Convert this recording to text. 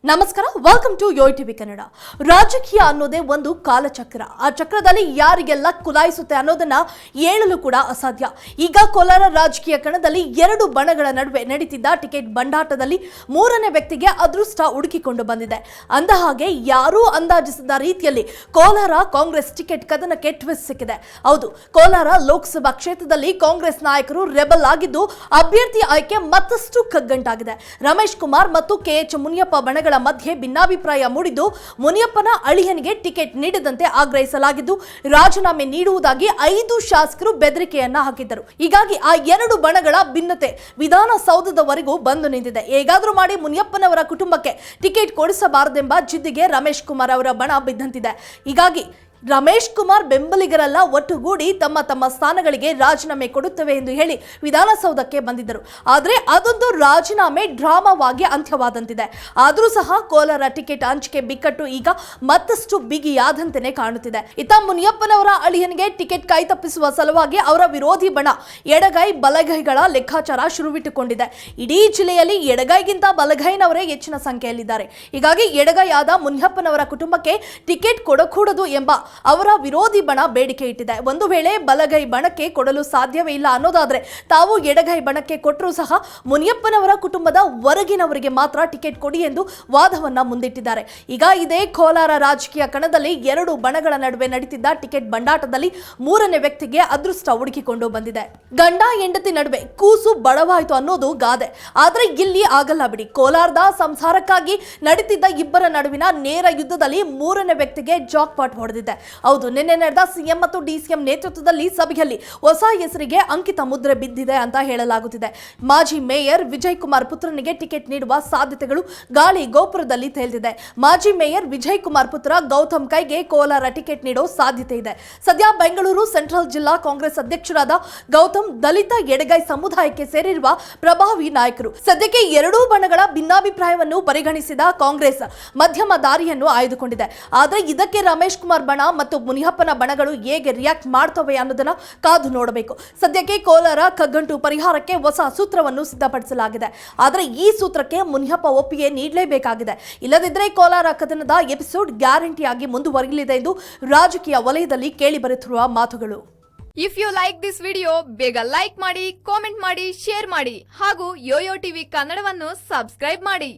ನಮಸ್ಕಾರ, welcome to Yoyo TV Kannada. ರಾಜಕೀಯ ಅನ್ನೋದೇ ಒಂದು ಕಾಲಚಕ್ರ. ಆ ಚಕ್ರದಲ್ಲಿ ಯಾರಿಗೆಲ್ಲ ಕುಲಾಯಿಸುತ್ತೆ ಅನ್ನೋದನ್ನ ಹೇಳಲು ಕೂಡ ಅಸಾಧ್ಯ. ಈಗ ಕೋಲಾರ ರಾಜಕೀಯ ಕಣದಲ್ಲಿ ಎರಡು ಬಣಗಳ ನಡುವೆ ನಡೀತಿದ್ದ ಟಿಕೆಟ್ ಬಂಡಾಟದಲ್ಲಿ ಮೂರನೇ ವ್ಯಕ್ತಿಗೆ ಅದೃಷ್ಟ ಹುಡುಕಿಕೊಂಡು ಬಂದಿದೆ. ಅಂದಹಾಗೆ ಯಾರೂ ಅಂದಾಜಿಸಿದ ರೀತಿಯಲ್ಲಿ ಕೋಲಾರ ಕಾಂಗ್ರೆಸ್ ಟಿಕೆಟ್ ಕದನಕ್ಕೆ ಟ್ವಿಸ್ಟ್ ಸಿಕ್ಕಿದೆ. ಹೌದು, ಕೋಲಾರ ಲೋಕಸಭಾ ಕ್ಷೇತ್ರದಲ್ಲಿ ಕಾಂಗ್ರೆಸ್ ನಾಯಕರು ರೆಬಲ್ ಆಗಿದ್ದು ಅಭ್ಯರ್ಥಿ ಆಯ್ಕೆ ಮತ್ತಷ್ಟು ಕಗ್ಗಂಟಾಗಿದೆ. ರಮೇಶ್ ಕುಮಾರ್ ಮತ್ತು ಕೆಎಚ್ ಮುನಿಯಪ್ಪ ಬಣಗಳ ಮಧ್ಯೆ ಭಿನ್ನಾಭಿಪ್ರಾಯ ಮೂಡಿದ್ದು ಮುನಿಯಪ್ಪನ ಅಳಿಯನಿಗೆ ಟಿಕೆಟ್ ನೀಡದಂತೆ ಆಗ್ರಹಿಸಲಾಗಿದ್ದು ರಾಜೀನಾಮೆ ನೀಡುವುದಾಗಿ 5 ಶಾಸಕರು ಬೆದರಿಕೆಯನ್ನ ಹಾಕಿದ್ದರು. ಹೀಗಾಗಿ ಆ ಎರಡು ಬಣಗಳ ಭಿನ್ನತೆ ವಿಧಾನಸೌಧದವರೆಗೂ ಬಂದು ನಿಂತಿದೆ. ಹೇಗಾದರೂ ಮಾಡಿ ಮುನಿಯಪ್ಪನವರ ಕುಟುಂಬಕ್ಕೆ ಟಿಕೆಟ್ ಕೊಡಿಸಬಾರದೆಂಬ ಜಿದ್ದಿಗೆ ರಮೇಶ್ ಕುಮಾರ್ ಅವರ ಬಣ ಬಿದ್ದಂತಿದೆ. ಹೀಗಾಗಿ ರಮೇಶ್ ಕುಮಾರ್ ಬೆಂಬಲಿಗರೆಲ್ಲ ಒಟ್ಟುಗೂಡಿ ತಮ್ಮ ತಮ್ಮ ಸ್ಥಾನಗಳಿಗೆ ರಾಜೀನಾಮೆ ಕೊಡುತ್ತವೆ ಎಂದು ಹೇಳಿ ವಿಧಾನಸೌಧಕ್ಕೆ ಬಂದಿದ್ದರು. ಆದರೆ ಅದೊಂದು ರಾಜೀನಾಮೆ ಡ್ರಾಮಾವಾಗಿ ಅಂತ್ಯವಾದಂತಿದೆ. ಆದರೂ ಸಹ ಕೋಲಾರ ಟಿಕೆಟ್ ಹಂಚಿಕೆ ಬಿಕ್ಕಟ್ಟು ಈಗ ಮತ್ತಷ್ಟು ಬಿಗಿಯಾದಂತೆಯೇ ಕಾಣುತ್ತಿದೆ. ಇತ್ತ ಮುನಿಯಪ್ಪನವರ ಅಳಿಯನಿಗೆ ಟಿಕೆಟ್ ಕೈತಪ್ಪಿಸುವ ಸಲುವಾಗಿ ಅವರ ವಿರೋಧಿ ಬಣ ಎಡಗೈ ಬಲಗೈಗಳ ಲೆಕ್ಕಾಚಾರ ಶುರುವಿಟ್ಟುಕೊಂಡಿದೆ. ಇಡೀ ಜಿಲ್ಲೆಯಲ್ಲಿ ಎಡಗೈಗಿಂತ ಬಲಗೈನವರೇ ಹೆಚ್ಚಿನ ಸಂಖ್ಯೆಯಲ್ಲಿದ್ದಾರೆ. ಹೀಗಾಗಿ ಎಡಗೈಯಾದ ಮುನಿಯಪ್ಪನವರ ಕುಟುಂಬಕ್ಕೆ ಟಿಕೆಟ್ ಕೊಡಕೂಡದು ಎಂಬ ಅವರ ವಿರೋಧಿ ಬಣ ಬೇಡಿಕೆ ಇಟ್ಟಿದೆ. ಒಂದು ವೇಳೆ ಬಲಗೈ ಬಣಕ್ಕೆ ಕೊಡಲು ಸಾಧ್ಯವೇ ಇಲ್ಲ ಅನ್ನೋದಾದ್ರೆ ತಾವು ಎಡಗೈ ಬಣಕ್ಕೆ ಕೊಟ್ಟರೂ ಸಹ ಮುನಿಯಪ್ಪನವರ ಕುಟುಂಬದ ಹೊರಗಿನವರಿಗೆ ಮಾತ್ರ ಟಿಕೆಟ್ ಕೊಡಿ ಎಂದು ವಾದವನ್ನ ಮುಂದಿಟ್ಟಿದ್ದಾರೆ. ಈಗ ಇದೇ ಕೋಲಾರ ರಾಜಕೀಯ ಕಣದಲ್ಲಿ ಎರಡು ಬಣಗಳ ನಡುವೆ ನಡೀತಿದ್ದ ಟಿಕೆಟ್ ಬಂಡಾಟದಲ್ಲಿ ಮೂರನೇ ವ್ಯಕ್ತಿಗೆ ಅದೃಷ್ಟ ಹುಡುಕಿಕೊಂಡು ಬಂದಿದೆ. ಗಂಡ ಹೆಂಡತಿ ನಡುವೆ ಕೂಸು ಬಡವಾಯಿತು ಅನ್ನೋದು ಗಾದೆ. ಆದ್ರೆ ಇಲ್ಲಿ ಆಗಲ್ಲ ಬಿಡಿ. ಕೋಲಾರದ ಸಂಸಾರಕ್ಕಾಗಿ ನಡೀತಿದ್ದ ಇಬ್ಬರ ನಡುವಿನ ನೇರ ಯುದ್ಧದಲ್ಲಿ ಮೂರನೇ ವ್ಯಕ್ತಿಗೆ ಜಾಕ್ ಪಾಟ್ ಹೊಡೆದಿದೆ. ಹೌದು, ನಿನ್ನೆ ನಡೆದ ಸಿಎಂ ಮತ್ತು ಡಿಸಿಎಂ ನೇತೃತ್ವದಲ್ಲಿ ಸಭೆಯಲ್ಲಿ ಹೊಸ ಹೆಸರಿಗೆ ಅಂಕಿತ ಮುದ್ರೆ ಬಿದ್ದಿದೆ ಅಂತ ಹೇಳಲಾಗುತ್ತಿದೆ. ಮಾಜಿ ಮೇಯರ್ ವಿಜಯ್ ಕುಮಾರ್ ಪುತ್ರನಿಗೆ ಟಿಕೆಟ್ ನೀಡುವ ಸಾಧ್ಯತೆಗಳು ಗಾಳಿ ಗೋಪುರದಲ್ಲಿ ತೇಲಿದೆ. ಮಾಜಿ ಮೇಯರ್ ವಿಜಯ್ ಕುಮಾರ್ ಪುತ್ರ ಗೌತಮ್ ಕೈಗೆ ಕೋಲಾರ ಟಿಕೆಟ್ ನೀಡೋ ಸಾಧ್ಯತೆ ಇದೆ. ಸದ್ಯ ಬೆಂಗಳೂರು ಸೆಂಟ್ರಲ್ ಜಿಲ್ಲಾ ಕಾಂಗ್ರೆಸ್ ಅಧ್ಯಕ್ಷರಾದ ಗೌತಮ್ ದಲಿತ ಎಡಗೈ ಸಮುದಾಯಕ್ಕೆ ಸೇರಿರುವ ಪ್ರಭಾವಿ ನಾಯಕರು. ಸದ್ಯಕ್ಕೆ ಎರಡೂ ಬಣಗಳ ಭಿನ್ನಾಭಿಪ್ರಾಯವನ್ನು ಪರಿಗಣಿಸಿದ ಕಾಂಗ್ರೆಸ್ ಮಧ್ಯಮ ದಾರಿಯನ್ನು ಆಯ್ದುಕೊಂಡಿದೆ. ಆದರೆ ಇದಕ್ಕೆ ರಮೇಶ್ ಕುಮಾರ್ ಬಣ ಮತ್ತು ಮುನಿಯಪ್ಪನ ಬಣಗಳು ಹೇಗೆ ರಿಯಾಕ್ಟ್ ಮಾಡ್ತವೆ ಅನ್ನೋದನ್ನ ಕಾದು ನೋಡಬೇಕು. ಸದ್ಯಕ್ಕೆ ಕೋಲಾರ ಕಗ್ಗಂಟು ಪರಿಹಾರಕ್ಕೆ ಹೊಸ ಸೂತ್ರವನ್ನು ಸಿದ್ಧಪಡಿಸಲಾಗಿದೆ. ಆದರೆ ಈ ಸೂತ್ರಕ್ಕೆ ಮುನಿಯಪ್ಪ ಒಪ್ಪಿಗೆ ನೀಡಲೇಬೇಕಾಗಿದೆ. ಇಲ್ಲದಿದ್ದರೆ ಕೋಲಾರ ಕದನದ ಎಪಿಸೋಡ್ ಗ್ಯಾರಂಟಿಯಾಗಿ ಮುಂದುವರಿಯಲಿದೆ ಎಂದು ರಾಜಕೀಯ ವಲಯದಲ್ಲಿ ಕೇಳಿಬರುತ್ತಿರುವ ಮಾತುಗಳು. If you like this video, ಬೇಗ ಲೈಕ್ ಮಾಡಿ, ಕಾಮೆಂಟ್ ಮಾಡಿ, ಶೇರ್ ಮಾಡಿ ಹಾಗೂ ಯೋಯೋ ಟಿವಿ ಕನ್ನಡವನ್ನು ಸಬ್ಸ್ಕ್ರೈಬ್ ಮಾಡಿ.